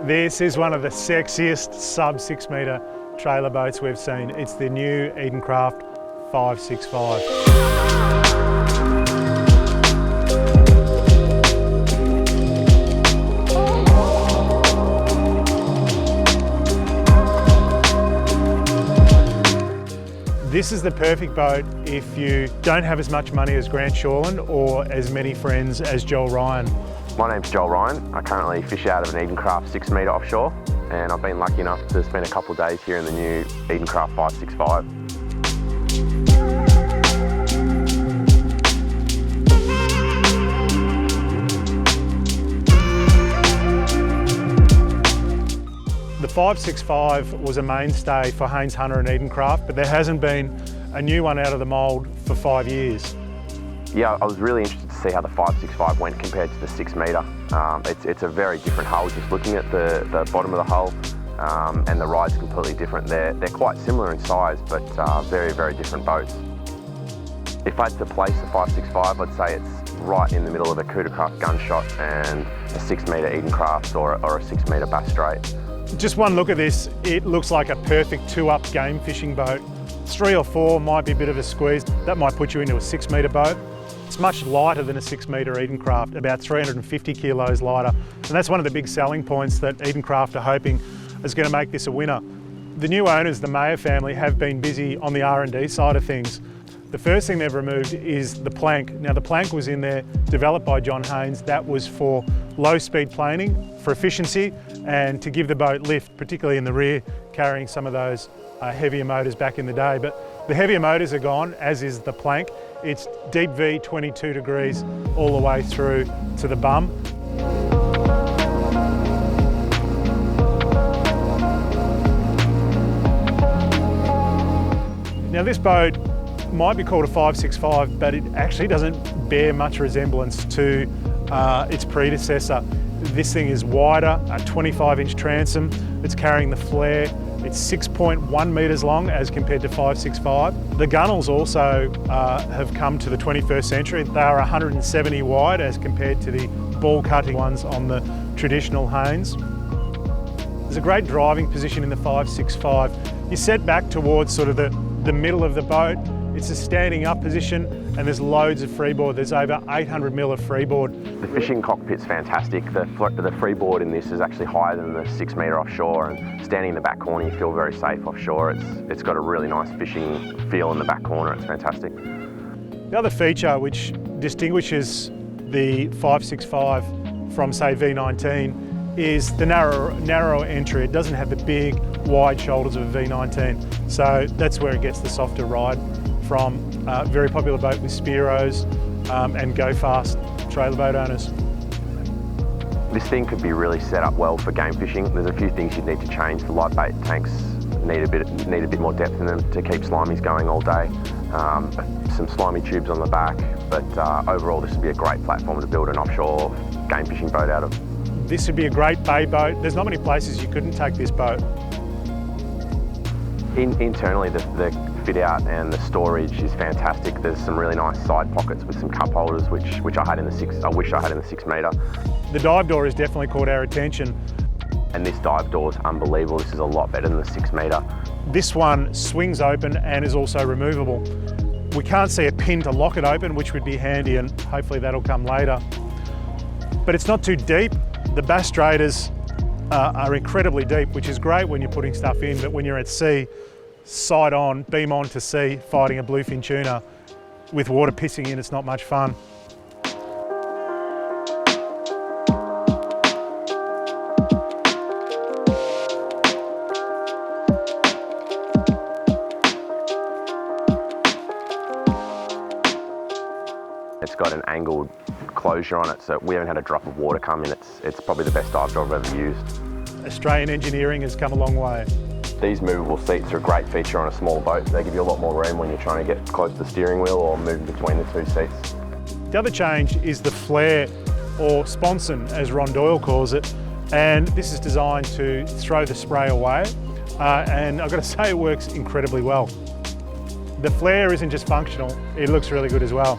This is one of the sexiest sub 6 metre trailer boats we've seen. It's the new Edencraft 565. This is the perfect boat if you don't have as much money as Grant Shawland or as many friends as Joel Ryan. My name's Joel Ryan. I currently fish out of an Edencraft 6 metre offshore, and I've been lucky enough to spend a couple of days here in the new Edencraft 565. The 565 was a mainstay for Haines Hunter and Edencraft, but there hasn't been a new one out of the mould for 5 years. Yeah, I was really interested to see how the 565 went compared to the 6 metre. It's a very different hull, just looking at the bottom of the hull, and the ride's completely different. They're quite similar in size, but very, very different boats. If I had to place the 565, I'd say it's right in the middle of a coup de craft gunshot and a 6 metre Edencraft or a 6 metre Bass Strait. Just one look at this, it looks like a perfect 2-up game fishing boat. 3 or 4 might be a bit of a squeeze. That might put you into a 6 metre boat. It's much lighter than a 6 metre Edencraft, about 350 kilos lighter. And that's one of the big selling points that Edencraft are hoping is going to make this a winner. The new owners, the Mayer family, have been busy on the R&D side of things. The first thing they've removed is the plank. Now the plank was in there, developed by John Haines. That was for low speed planing, for efficiency, and to give the boat lift, particularly in the rear, carrying some of those heavier motors back in the day. But the heavier motors are gone, as is the plank. It's deep V, 22 degrees, all the way through to the bum. Now this boat might be called a 565, but it actually doesn't bear much resemblance to its predecessor. This thing is wider, a 25-inch transom. It's carrying the flare. It's 6.1 metres long as compared to 565. The gunnels also have come to the 21st century. They are 170 wide as compared to the ball-cutting ones on the traditional Haines. There's a great driving position in the 565. You set back towards sort of the middle of the boat. It's a standing up position and there's loads of freeboard. There's over 800 mil of freeboard. The fishing cockpit's fantastic. The freeboard in this is actually higher than the 6 metre offshore, and standing in the back corner you feel very safe offshore. It's got a really nice fishing feel in the back corner. It's fantastic. The other feature which distinguishes the 565 from say V19 is the narrow entry. It doesn't have the big wide shoulders of a V19, so that's where it gets the softer ride from. Very popular boat with Spearos and go fast trailer boat owners. This thing could be really set up well for game fishing. There's a few things you'd need to change. The light bait tanks need a bit more depth in them to keep slimies going all day. Some slimy tubes on the back, but overall this would be a great platform to build an offshore game fishing boat out of. This would be a great bay boat. There's not many places you couldn't take this boat. Internally, the fit out and the storage is fantastic. There's some really nice side pockets with some cup holders, which I had in the 6. I wish I had in the 6 metre. The dive door has definitely caught our attention. And this dive door is unbelievable. This is a lot better than the 6 metre. This one swings open and is also removable. We can't see a pin to lock it open, which would be handy, and hopefully that'll come later. But it's not too deep. The Bass Straiters are incredibly deep, which is great when you're putting stuff in, but when you're at sea, side on, beam on to sea, fighting a bluefin tuna with water pissing in, it's not much fun. It's got an angled closure on it, so we haven't had a drop of water come in. It's probably the best dive door I've ever used. Australian engineering has come a long way. These movable seats are a great feature on a small boat. They give you a lot more room when you're trying to get close to the steering wheel or move between the 2 seats. The other change is the flare, or sponson as Ron Doyle calls it, and this is designed to throw the spray away, and I've got to say it works incredibly well. The flare isn't just functional, it looks really good as well.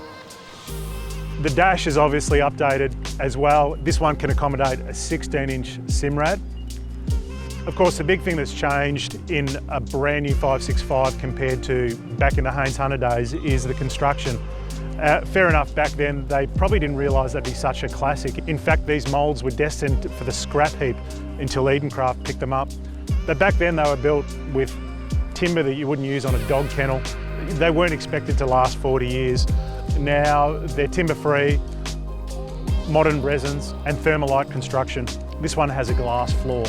The dash is obviously updated as well. This one can accommodate a 16-inch Simrad. Of course, the big thing that's changed in a brand new 565 compared to back in the Haines Hunter days is the construction. Fair enough, back then they probably didn't realise that'd be such a classic. In fact, these moulds were destined for the scrap heap until Edencraft picked them up. But back then they were built with timber that you wouldn't use on a dog kennel. They weren't expected to last 40 years. Now they're timber-free, modern resins and thermalite construction. This one has a glass floor.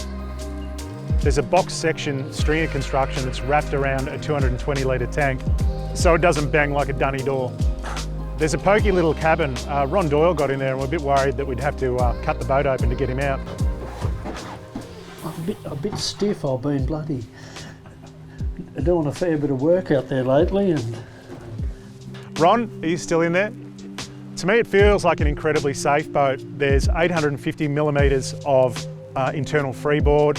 There's a box section stringer construction that's wrapped around a 220 litre tank, so it doesn't bang like a dunny door. There's a pokey little cabin. Ron Doyle got in there and we're a bit worried that we'd have to cut the boat open to get him out. A bit stiff, I've been bloody doing a fair bit of work out there lately. And Ron, are you still in there? To me it feels like an incredibly safe boat. There's 850 millimetres of internal freeboard.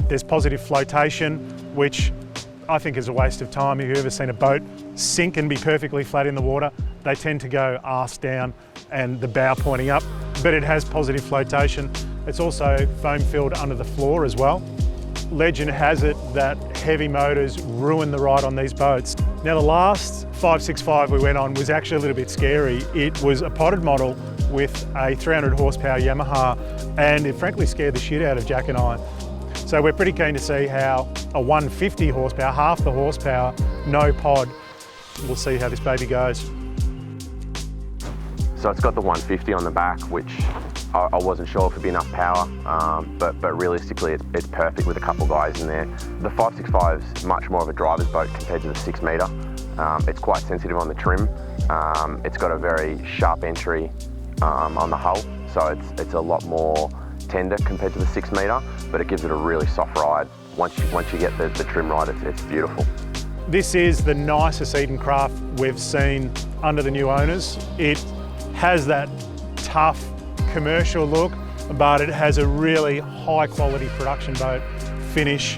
There's positive flotation, which I think is a waste of time. If you've ever seen a boat sink and be perfectly flat in the water, they tend to go arse down and the bow pointing up, but it has positive flotation. It's also foam filled under the floor as well. Legend has it that heavy motors ruin the ride on these boats. Now the last 565 we went on was actually a little bit scary. It was a potted model with a 300 horsepower Yamaha and it frankly scared the shit out of Jack and I. So we're pretty keen to see how a 150 horsepower, half the horsepower, no pod, we'll see how this baby goes. So it's got the 150 on the back, which I wasn't sure if it'd be enough power, but realistically it's perfect with a couple guys in there. The 565 is much more of a driver's boat compared to the 6 metre. It's quite sensitive on the trim. It's got a very sharp entry on the hull, so it's a lot more tender compared to the 6 metre, but it gives it a really soft ride. Once you get the trim right, it's beautiful. This is the nicest Edencraft we've seen under the new owners. It has that tough commercial look, but it has a really high quality production boat finish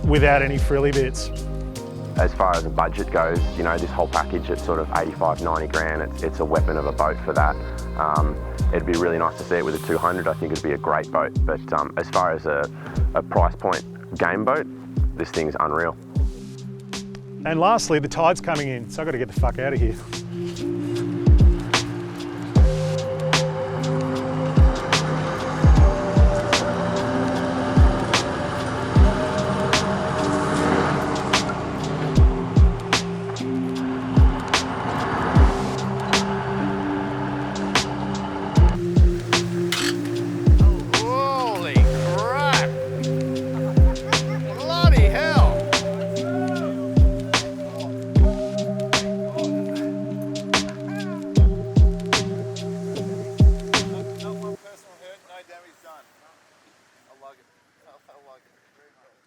without any frilly bits. As far as the budget goes, you know, this whole package at sort of 85, 90 grand, it's a weapon of a boat for that. It'd be really nice to see it with a 200. I think it'd be a great boat, but as far as a price point game boat, this thing's unreal. And lastly, the tide's coming in, so I've got to get the fuck out of here. Damage done. I like it. I like it very much.